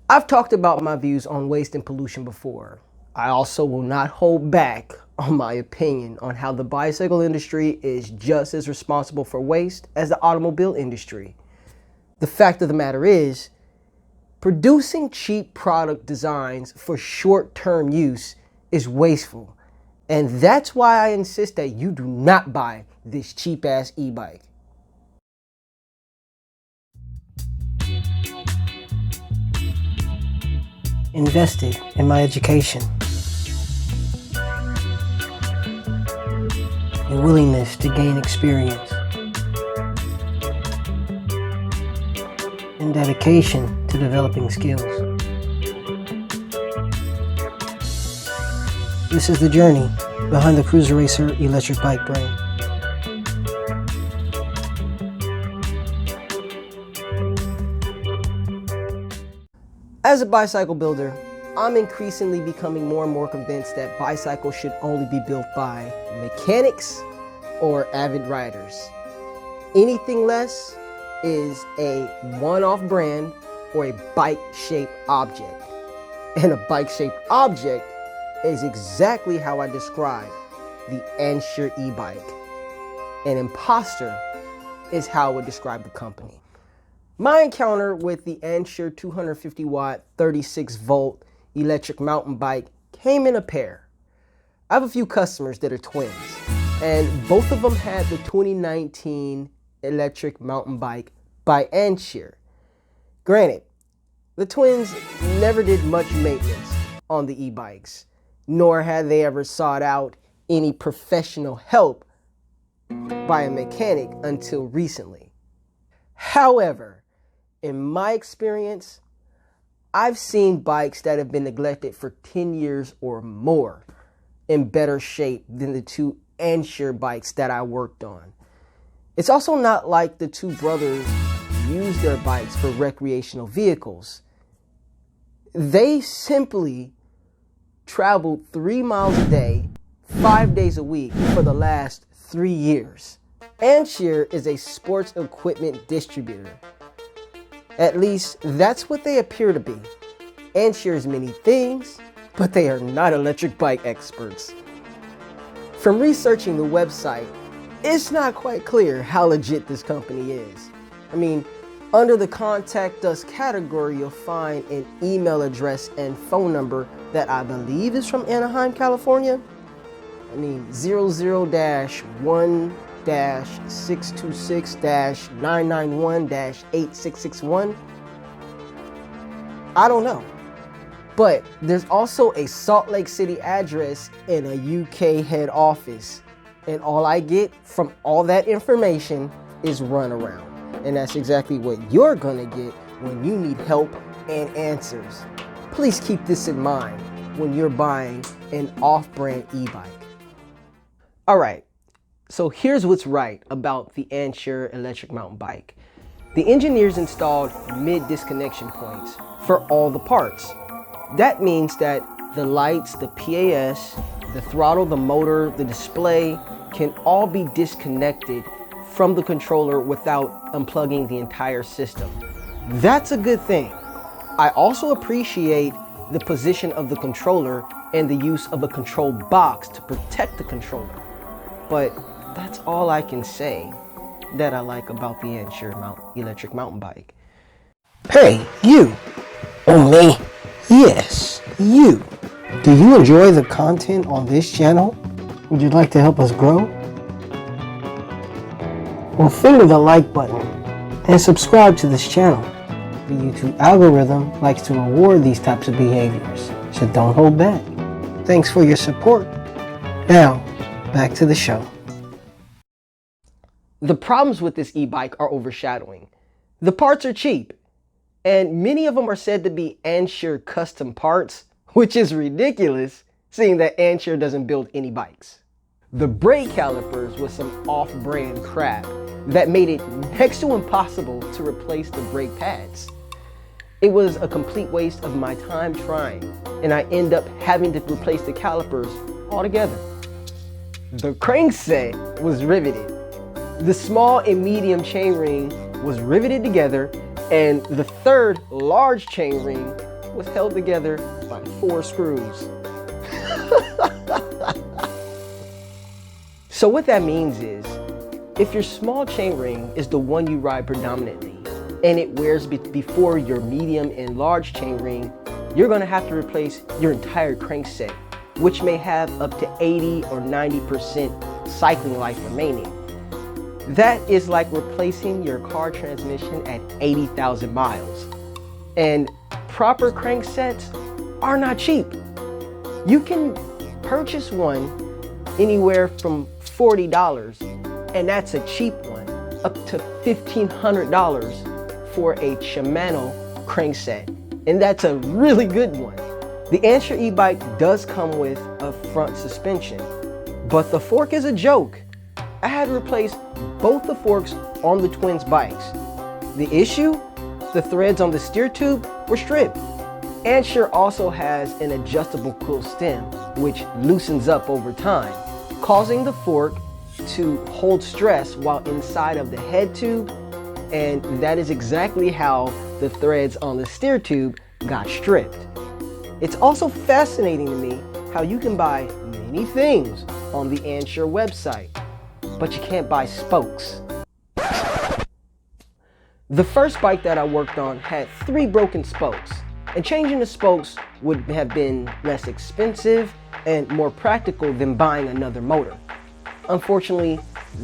I've talked about my views on waste and pollution before. I also will not hold back on my opinion on how the bicycle industry is just as responsible for waste as the automobile industry. The fact of the matter is, producing cheap product designs for short-term use is wasteful. And that's why I insist that you do not buy this cheap-ass e-bike. Invested in my education and willingness to gain experience and dedication to developing skills. This is the journey behind the Cruiser Racer electric bike brand. As a bicycle builder, I'm increasingly becoming more and more convinced that bicycles should only be built by mechanics or avid riders. Anything less is a one-off brand or a bike-shaped object. And a bike-shaped object is exactly how I describe the Ancheeer e-bike. An imposter is how I would describe the company. My encounter with the Ancheeer 250 watt 36 volt electric mountain bike came in a pair. I have a few customers that are twins, and both of them had the 2019 electric mountain bike by Ancheeer. Granted, the twins never did much maintenance on the e-bikes, nor had they ever sought out any professional help by a mechanic until recently. However, in my experience, I've seen bikes that have been neglected for 10 years or more in better shape than the two Ancheeer bikes that I worked on. It's also not like the two brothers used their bikes for recreational vehicles. They simply traveled 3 miles a day, 5 days a week for the last 3 years. Ancheeer is a sports equipment distributor. At least, that's what they appear to be. Ancheeer is many things, but they are not electric bike experts. From researching the website, it's not quite clear how legit this company is. I mean, under the Contact Us category, you'll find an email address and phone number that I believe is from Anaheim, California. I mean, 00-1-626-991-8661. I don't know. But there's also a Salt Lake City address and a UK head office. And all I get from all that information is runaround. And that's exactly what you're gonna get when you need help and answers. Please keep this in mind when you're buying an off-brand e-bike. All right, so here's what's right about the Ancheeer electric mountain bike. The engineers installed mid-disconnection points for all the parts. That means that the lights, the PAS, the throttle, the motor, the display can all be disconnected from the controller without unplugging the entire system. That's a good thing. I also appreciate the position of the controller and the use of a control box to protect the controller. But that's all I can say that I like about the Ancheeer electric mountain bike. Hey, you! Oh, me? Yes, you! Do you enjoy the content on this channel? Would you like to help us grow? Well, finger the like button and subscribe to this channel. The YouTube algorithm likes to reward these types of behaviors, so don't hold back. Thanks for your support. Now, back to the show. The problems with this e-bike are overshadowing. The parts are cheap, and many of them are said to be Ancheeer custom parts, which is ridiculous, seeing that Ancheeer doesn't build any bikes. The brake calipers was some off-brand crap that made it next to impossible to replace the brake pads. It was a complete waste of my time trying, and I end up having to replace the calipers altogether. The crankset was riveted. The small and medium chainring was riveted together, and the third large chainring was held together by 4 screws. So what that means is, if your small chainring is the one you ride predominantly, and it wears before your medium and large chainring, you're gonna have to replace your entire crankset, which may have up to 80 or 90% cycling life remaining. That is like replacing your car transmission at 80,000 miles. And proper cranksets are not cheap. You can purchase one anywhere from $40, and that's a cheap one, up to $1,500 for a Shimano crankset, and that's a really good one. The Ancheer e-bike does come with a front suspension, but the fork is a joke. I had to replace both the forks on the twins' bikes. The issue? The threads on the steer tube were stripped. Ancheer also has an adjustable quill stem, which loosens up over time, causing the fork to hold stress while inside of the head tube, and that is exactly how the threads on the steer tube got stripped. It's also fascinating to me how you can buy many things on the Ancheer website, but you can't buy spokes. The first bike that I worked on had 3 broken spokes, and changing the spokes would have been less expensive and more practical than buying another motor. Unfortunately,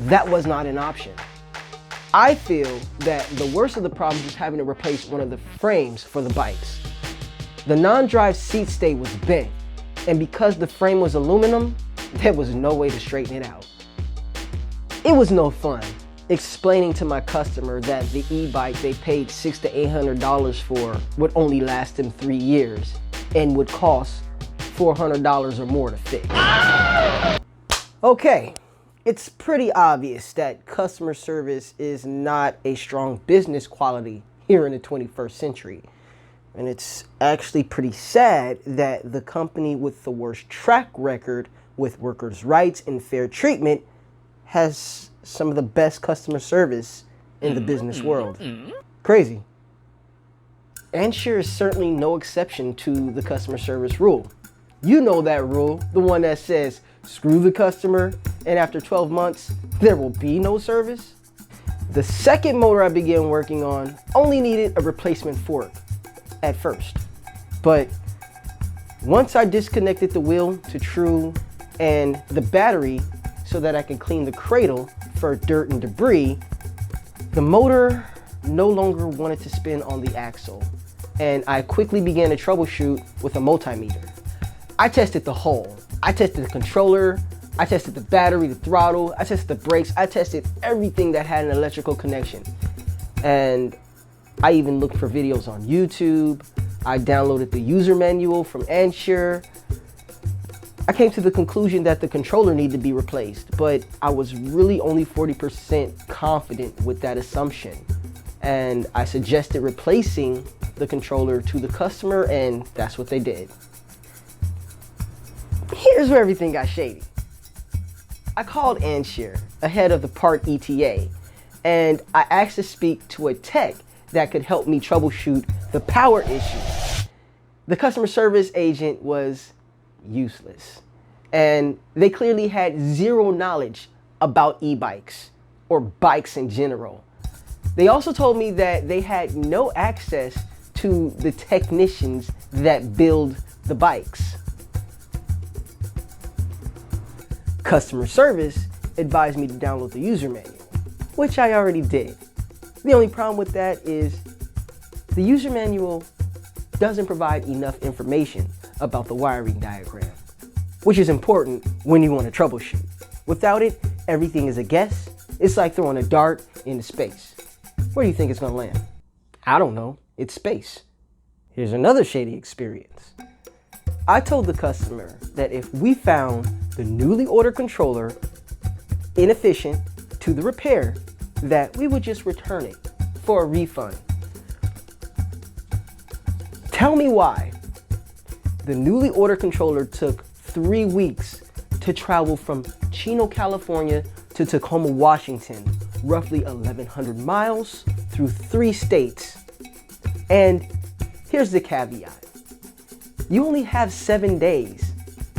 that was not an option. I feel that the worst of the problems is having to replace one of the frames for the bikes. The non-drive seat stay was bent, and because the frame was aluminum, there was no way to straighten it out. It was no fun explaining to my customer that the e-bike they paid $600 to $800 for would only last them 3 years and would cost $400 or more to fix. Okay, it's pretty obvious that customer service is not a strong business quality here in the 21st century. And it's actually pretty sad that the company with the worst track record with workers' rights and fair treatment has some of the best customer service in the business world. Crazy. Ancheer is certainly no exception to the customer service rule. You know that rule, the one that says, screw the customer, and after 12 months, there will be no service. The second motor I began working on only needed a replacement fork at first. But once I disconnected the wheel to true and the battery so that I can clean the cradle for dirt and debris, the motor no longer wanted to spin on the axle, and I quickly began to troubleshoot with a multimeter. I tested the whole. I tested the controller, I tested the battery, the throttle, I tested the brakes, I tested everything that had an electrical connection. And I even looked for videos on YouTube. I downloaded the user manual from Ancheer. I came to the conclusion that the controller needed to be replaced, but I was really only 40% confident with that assumption. And I suggested replacing the controller to the customer, and that's what they did. Here's where everything got shady. I called Ancheer ahead of the part ETA, and I asked to speak to a tech that could help me troubleshoot the power issue. The customer service agent was useless, and they clearly had zero knowledge about e-bikes or bikes in general. They also told me that they had no access to the technicians that build the bikes. Customer service advised me to download the user manual, which I already did. The only problem with that is the user manual doesn't provide enough information about the wiring diagram, which is important when you want to troubleshoot. Without it, everything is a guess. It's like throwing a dart into space. Where do you think it's going to land? I don't know. It's space. Here's another shady experience. I told the customer that if we found the newly ordered controller inefficient to the repair, that we would just return it for a refund. Tell me why the newly ordered controller took 3 weeks to travel from Chino, California to Tacoma, Washington, roughly 1,100 miles through 3 states. And here's the caveat. You only have 7 days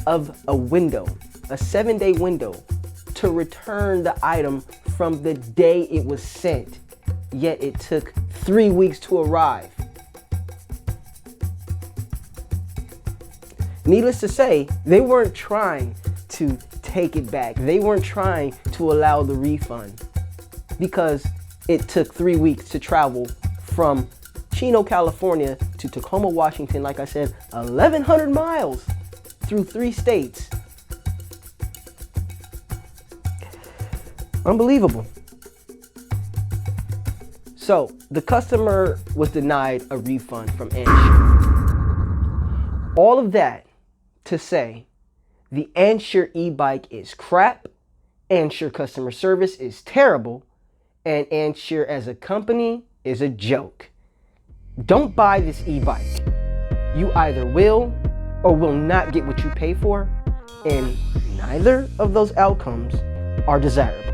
of a window, a 7-day window to return the item from the day it was sent, yet it took 3 weeks to arrive. Needless to say, they weren't trying to take it back. They weren't trying to allow the refund because it took 3 weeks to travel from Chino, California to Tacoma, Washington. Like I said, 1,100 miles through 3 states. Unbelievable. So the customer was denied a refund from Ancheer. All of that to say, the Ancheer e-bike is crap, Ancheer customer service is terrible, and Ancheer as a company is a joke. Don't buy this e-bike. You either will or will not get what you pay for, and neither of those outcomes are desirable.